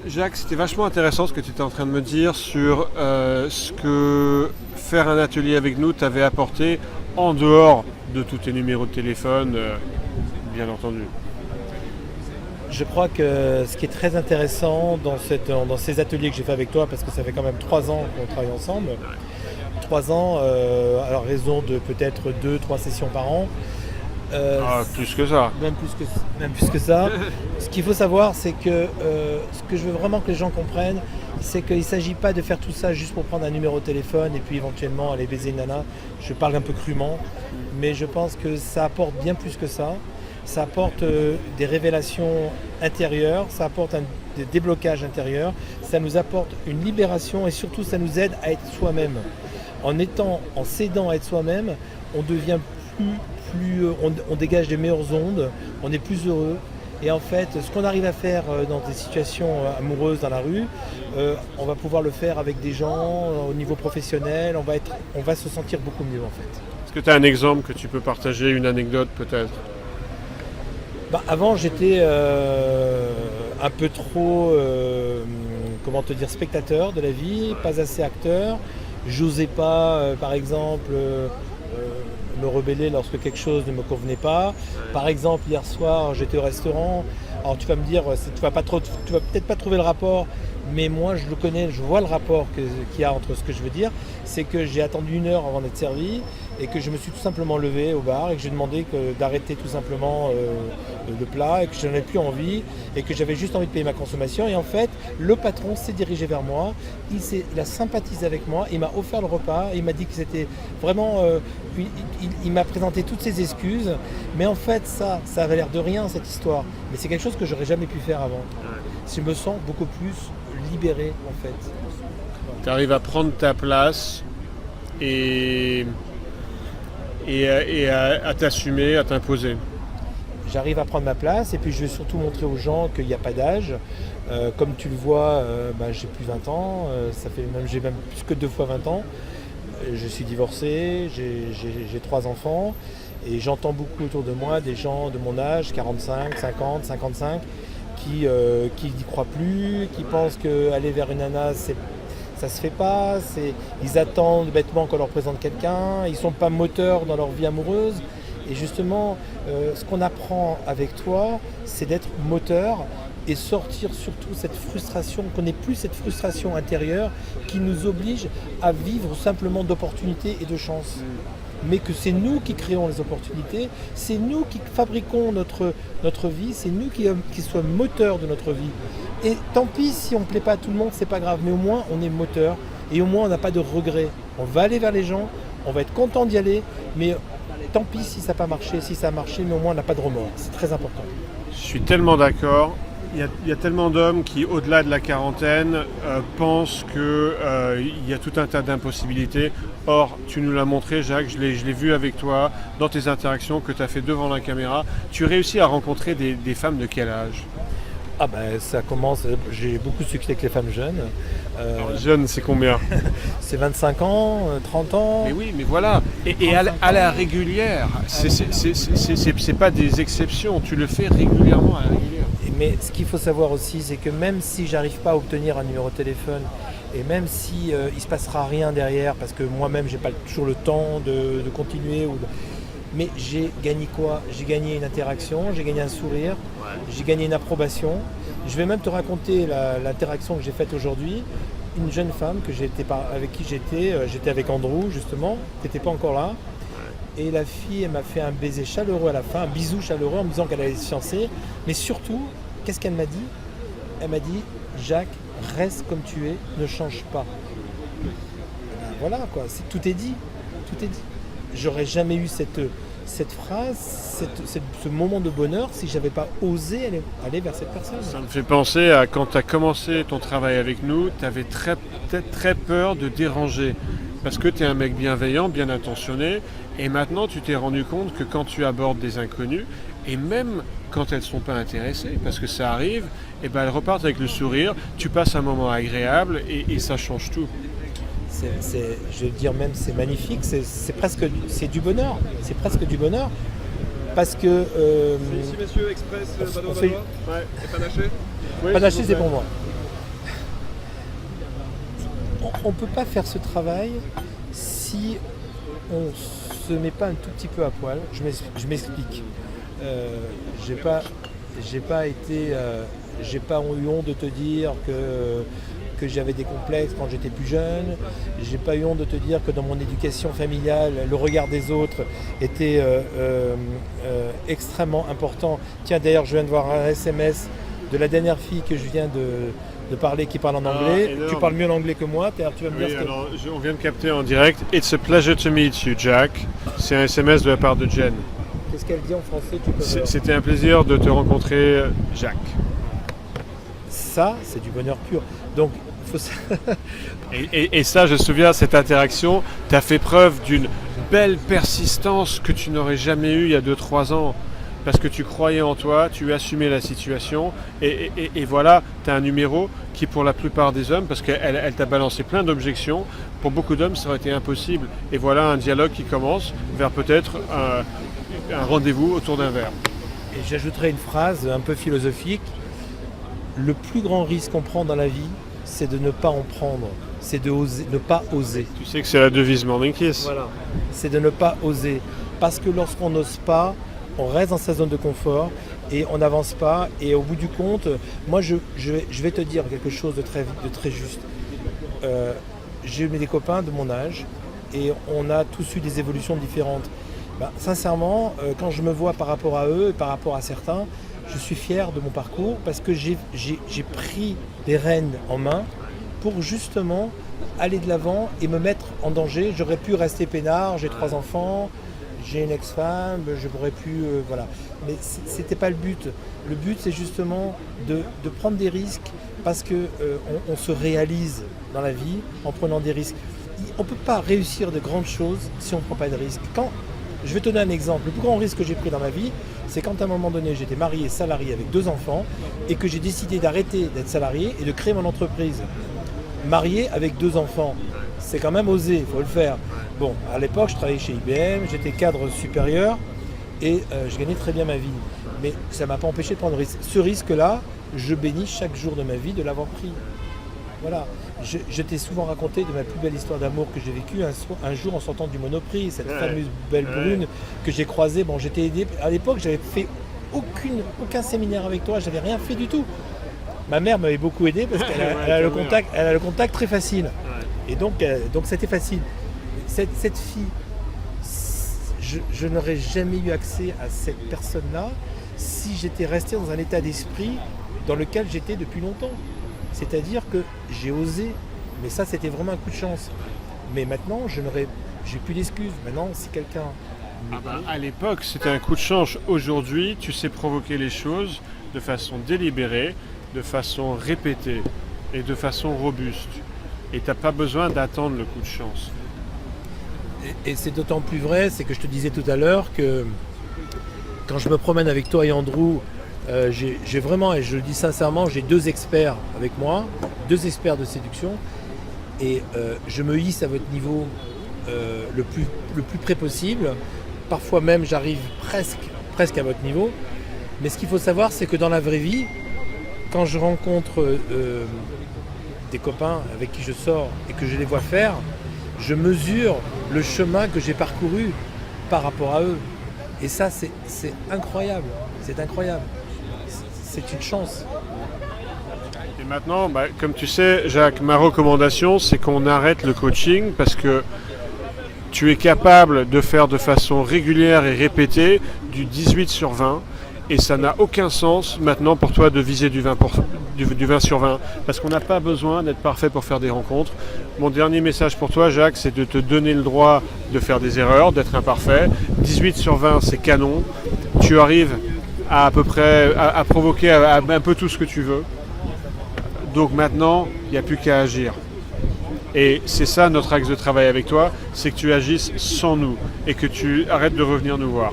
Jacques, c'était vachement intéressant ce que tu étais en train de me dire sur ce que faire un atelier avec nous t'avait apporté en dehors de tous tes numéros de téléphone, bien entendu. Je crois que ce qui est très intéressant dans ces ateliers que j'ai fait avec toi, parce que ça fait quand même 3 ans qu'on travaille ensemble, 3 ans à raison de peut-être 2, 3 sessions par an, Ah, plus que ça. même plus que ça. Ce qu'il faut savoir, c'est que ce que je veux vraiment que les gens comprennent, c'est qu'il ne s'agit pas de faire tout ça juste pour prendre un numéro de téléphone et puis éventuellement aller baiser une nana. Je parle un peu crûment, mais je pense que ça apporte bien plus que ça. Ça apporte des révélations intérieures, ça apporte des déblocages intérieurs, ça nous apporte une libération et surtout ça nous aide à être soi-même. En s'aidant à être soi-même, on devient on dégage des meilleures ondes, on est plus heureux. Et en fait, ce qu'on arrive à faire dans des situations amoureuses dans la rue, on va pouvoir le faire avec des gens au niveau professionnel, on va se sentir beaucoup mieux en fait. Est-ce que tu as un exemple que tu peux partager, une anecdote peut-être? Bah, avant, j'étais un peu trop, comment te dire, spectateur de la vie, pas assez acteur. J'osais pas, par exemple, me rebeller lorsque quelque chose ne me convenait pas. Par exemple, hier soir, j'étais au restaurant. Alors tu vas me dire, tu vas peut-être pas trouver le rapport, mais moi je le connais, je vois le rapport qu'il y a entre ce que je veux dire. C'est que j'ai attendu 1 heure avant d'être servi et que je me suis tout simplement levé au bar et que j'ai demandé d'arrêter tout simplement le plat et que je n'en avais plus envie et que j'avais juste envie de payer ma consommation. Et en fait, le patron s'est dirigé vers moi, il a sympathisé avec moi, il m'a offert le repas, il m'a dit que c'était vraiment... il m'a présenté toutes ses excuses, mais en fait ça avait l'air de rien cette histoire. Mais c'est quelque chose que j'aurais jamais pu faire avant. Je me sens beaucoup plus libéré en fait. Tu arrives à prendre ta place et, à t'assumer, à t'imposer. J'arrive à prendre ma place et puis je vais surtout montrer aux gens qu'il n'y a pas d'âge. Comme tu le vois, j'ai plus 20 ans, j'ai même plus que 2 fois 20 ans. Je suis divorcé, j'ai 3 enfants et j'entends beaucoup autour de moi des gens de mon âge, 45, 50, 55, qui n'y croient plus, qui pensent qu'aller vers une nana, ça se fait pas, ils attendent bêtement qu'on leur présente quelqu'un, ils ne sont pas moteurs dans leur vie amoureuse. Et justement, ce qu'on apprend avec toi, c'est d'être moteur et sortir surtout cette frustration, qu'on n'ait plus cette frustration intérieure qui nous oblige à vivre simplement d'opportunités et de chances. Mais que c'est nous qui créons les opportunités, c'est nous qui fabriquons notre vie, c'est nous qui sommes moteurs de notre vie. Et tant pis si on ne plaît pas à tout le monde, c'est pas grave, mais au moins on est moteur et au moins on n'a pas de regrets. On va aller vers les gens, on va être content d'y aller, mais tant pis si ça n'a pas marché, si ça a marché, mais au moins on n'a pas de remords. C'est très important. Je suis tellement d'accord. Il y a tellement d'hommes qui, au-delà de la quarantaine, pensent qu'il y a tout un tas d'impossibilités. Or, tu nous l'as montré, Jacques, je l'ai vu avec toi, dans tes interactions que tu as fait devant la caméra. Tu réussis à rencontrer des femmes de quel âge? Ah ben ça commence, j'ai beaucoup de succès avec les femmes jeunes. Alors, jeune, c'est combien? C'est 25 ans, 30 ans. Mais oui, mais voilà. Et à la régulière, c'est pas des exceptions, tu le fais régulièrement à la régulière. Mais ce qu'il faut savoir aussi, c'est que même si j'arrive pas à obtenir un numéro de téléphone, et même si il se passera rien derrière, parce que moi-même j'ai pas toujours le temps de continuer, mais j'ai gagné quoi? J'ai gagné une interaction, j'ai gagné un sourire, j'ai gagné une approbation. Je vais même te raconter l'interaction que j'ai faite aujourd'hui. Une jeune femme avec qui j'étais avec Andrew justement, qui n'était pas encore là. Et la fille, elle m'a fait un baiser chaleureux à la fin, un bisou chaleureux en me disant qu'elle allait se fiancer. Mais surtout, qu'est-ce qu'elle m'a dit? Elle m'a dit, Jacques, reste comme tu es, ne change pas. Voilà quoi, tout est dit. Tout est dit. J'aurais jamais eu cette phrase, ce moment de bonheur si j'avais pas osé aller vers cette personne. Ça me fait penser à quand tu as commencé ton travail avec nous, tu avais peut-être très peur de déranger. Parce que tu es un mec bienveillant, bien intentionné, et maintenant tu t'es rendu compte que quand tu abordes des inconnus, et même quand elles ne sont pas intéressées, parce que ça arrive, et ben elles repartent avec le sourire, tu passes un moment agréable et ça change tout. Je vais dire même c'est magnifique, c'est du bonheur, c'est presque du bonheur, parce que... Si messieurs, express, pas de on fait- ouais, et panaché. Oui, Panaché, s'il vous c'est plaît. pour moi. On ne peut pas faire ce travail si on ne se met pas un tout petit peu à poil. Je m'explique. J'ai pas, j'ai pas eu honte de te dire que j'avais des complexes quand j'étais plus jeune. J'ai pas eu honte de te dire que dans mon éducation familiale, le regard des autres était extrêmement important. Tiens, d'ailleurs, je viens de voir un SMS de la dernière fille que je viens de parler qui parle en anglais. énorme. Tu parles mieux l'anglais que moi. Tu vas me dire Oui, ce que... alors on vient de capter en direct. It's a pleasure to meet you, Jack. C'est un SMS de la part de Jen. Qu'est-ce qu'elle dit en français, tu peux voir. C'était un plaisir de te rencontrer, Jack. Ça, c'est du bonheur pur. Donc, faut... Et ça, je me souviens, cette interaction, tu as fait preuve d'une belle persistance que tu n'aurais jamais eue il y a 2-3 ans. Parce que tu croyais en toi, tu assumais la situation, et voilà, tu as un numéro qui pour la plupart des hommes, parce qu'elle t'a balancé plein d'objections, pour beaucoup d'hommes ça aurait été impossible. Et voilà un dialogue qui commence vers peut-être un rendez-vous autour d'un verre. Et j'ajouterai une phrase un peu philosophique. Le plus grand risque qu'on prend dans la vie, c'est de ne pas en prendre. C'est de ne pas oser. Tu sais que c'est la devise Morning Kiss. Voilà. C'est de ne pas oser. Parce que lorsqu'on n'ose pas, on reste dans sa zone de confort et on n'avance pas. Et au bout du compte, moi je vais te dire quelque chose de très juste. J'ai eu des copains de mon âge et on a tous eu des évolutions différentes. Sincèrement, quand je me vois par rapport à eux et par rapport à certains, je suis fier de mon parcours parce que j'ai pris les rênes en main pour justement aller de l'avant et me mettre en danger. J'aurais pu rester peinard, j'ai 3 enfants, j'ai une ex-femme, je pourrais pu... voilà. Mais c'était pas le but. Le but, c'est justement de prendre des risques parce qu'on on se réalise dans la vie en prenant des risques. On ne peut pas réussir de grandes choses si on ne prend pas de risques. Je vais te donner un exemple. Le plus grand risque que j'ai pris dans ma vie, c'est quand à un moment donné, j'étais marié, salarié avec 2 enfants et que j'ai décidé d'arrêter d'être salarié et de créer mon entreprise. Marié avec 2 enfants, c'est quand même osé, il faut le faire. Bon, à l'époque, je travaillais chez IBM, j'étais cadre supérieur et je gagnais très bien ma vie. Mais ça ne m'a pas empêché de prendre le risque. Ce risque-là, je bénis chaque jour de ma vie de l'avoir pris. Voilà. Je t'ai souvent raconté de ma plus belle histoire d'amour que j'ai vécue un jour en sortant du Monoprix, cette fameuse belle brune que j'ai croisée. Bon, j'étais aidé. À l'époque, j'avais fait aucun séminaire avec toi, j'avais rien fait du tout. Ma mère m'avait beaucoup aidé parce qu'elle a le contact très facile. Et donc c'était facile. Cette fille, je n'aurais jamais eu accès à cette personne-là si j'étais resté dans un état d'esprit dans lequel j'étais depuis longtemps. C'est-à-dire que j'ai osé, mais ça c'était vraiment un coup de chance. Mais maintenant, j'ai plus d'excuses. Maintenant, si quelqu'un... À l'époque, c'était un coup de chance. Aujourd'hui, tu sais provoquer les choses de façon délibérée, de façon répétée et de façon robuste. Et tu n'as pas besoin d'attendre le coup de chance. Et c'est d'autant plus vrai, c'est que je te disais tout à l'heure que quand je me promène avec toi et Andrew, j'ai vraiment, et je le dis sincèrement, j'ai 2 experts avec moi, 2 experts de séduction, et je me hisse à votre niveau le plus près possible. Parfois même, j'arrive presque à votre niveau. Mais ce qu'il faut savoir, c'est que dans la vraie vie, quand je rencontre des copains avec qui je sors et que je les vois faire, je mesure le chemin que j'ai parcouru par rapport à eux. Et ça, c'est incroyable. C'est incroyable. C'est une chance. Et maintenant, comme tu sais, Jacques, ma recommandation, c'est qu'on arrête le coaching parce que tu es capable de faire de façon régulière et répétée du 18 sur 20. Et ça n'a aucun sens maintenant pour toi de viser du 20 sur 20. Parce qu'on n'a pas besoin d'être parfait pour faire des rencontres. Mon dernier message pour toi, Jacques, c'est de te donner le droit de faire des erreurs, d'être imparfait. 18 sur 20, c'est canon. Tu arrives à peu près à provoquer un peu tout ce que tu veux. Donc maintenant, il n'y a plus qu'à agir. Et c'est ça notre axe de travail avec toi, c'est que tu agisses sans nous et que tu arrêtes de revenir nous voir.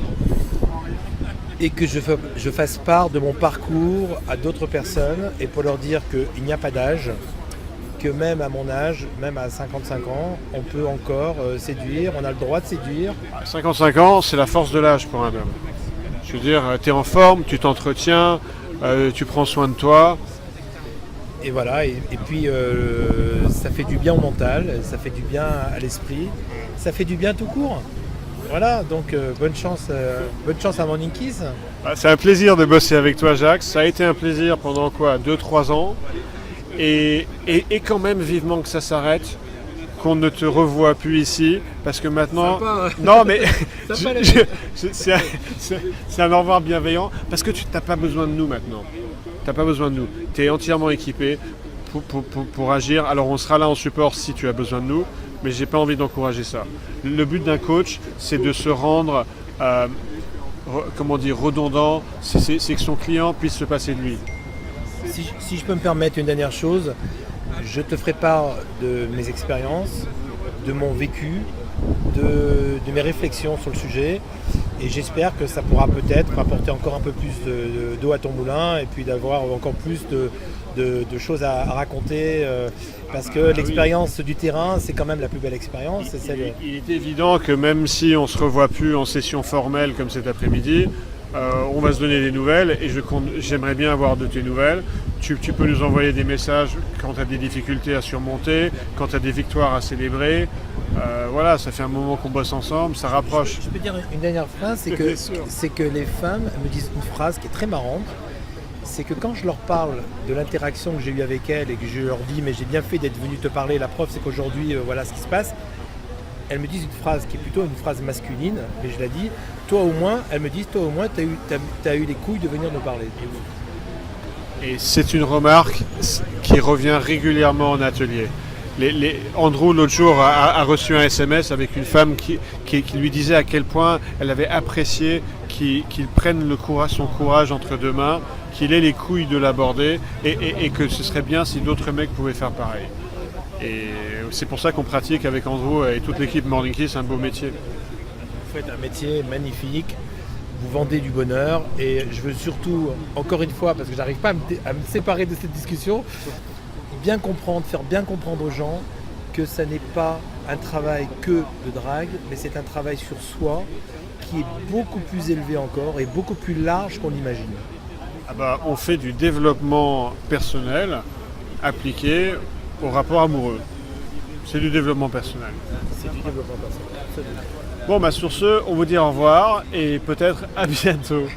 Et que je fasse part de mon parcours à d'autres personnes et pour leur dire qu'il n'y a pas d'âge, que même à mon âge, même à 55 ans, on peut encore séduire, on a le droit de séduire. 55 ans, c'est la force de l'âge pour un homme. Je veux dire, tu es en forme, tu t'entretiens, tu prends soin de toi. Et voilà, et puis ça fait du bien au mental, ça fait du bien à l'esprit, ça fait du bien tout court. Voilà, donc bonne chance à Morning Kiss. C'est un plaisir de bosser avec toi, Jacques. Ça a été un plaisir pendant quoi, 2-3 ans. Et quand même vivement que ça s'arrête, qu'on ne te revoit plus ici, parce que maintenant... Sympa, hein. Non mais Sympa, c'est un au revoir bienveillant, parce que tu n'as pas besoin de nous maintenant. Tu n'as pas besoin de nous. Tu es entièrement équipé pour agir. Alors on sera là en support si tu as besoin de nous, mais j'ai pas envie d'encourager ça. Le but d'un coach, c'est de se rendre redondant, c'est que son client puisse se passer de lui. Si je peux me permettre une dernière chose, je te ferai part de mes expériences, de mon vécu, de mes réflexions sur le sujet, et j'espère que ça pourra peut-être apporter encore un peu plus d'eau à ton moulin et puis d'avoir encore plus de choses à raconter, parce que l'expérience du terrain, c'est quand même la plus belle expérience. Il est évident que même si on ne se revoit plus en session formelle comme cet après-midi, on va se donner des nouvelles et j'aimerais bien avoir de tes nouvelles. Tu peux nous envoyer des messages quand tu as des difficultés à surmonter, quand tu as des victoires à célébrer. Voilà, ça fait un moment qu'on bosse ensemble, ça rapproche. Je peux dire une dernière phrase, c'est que les femmes me disent une phrase qui est très marrante. C'est que quand je leur parle de l'interaction que j'ai eue avec elles et que je leur dis mais j'ai bien fait d'être venu te parler, la preuve c'est qu'aujourd'hui voilà ce qui se passe, elles me disent une phrase qui est plutôt une phrase masculine, mais je la dis, toi au moins, elles me disent toi au moins t'as eu les couilles de venir nous parler. Et c'est une remarque qui revient régulièrement en atelier. Andrew l'autre jour a reçu un SMS avec une femme qui lui disait à quel point elle avait apprécié qu'il prenne son courage entre deux mains, qu'il ait les couilles de l'aborder et que ce serait bien si d'autres mecs pouvaient faire pareil. Et c'est pour ça qu'on pratique avec Andrew et toute l'équipe Morning Kiss un beau métier. Vous faites un métier magnifique, vous vendez du bonheur et je veux surtout, encore une fois, parce que j'arrive pas à me séparer de cette discussion, faire bien comprendre aux gens que ça n'est pas un travail que de drague, mais c'est un travail sur soi qui est beaucoup plus élevé encore et beaucoup plus large qu'on imagine. On fait du développement personnel appliqué au rapport amoureux. C'est du développement personnel. C'est du développement personnel, absolument. Bon, sur ce, on vous dit au revoir et peut-être à bientôt.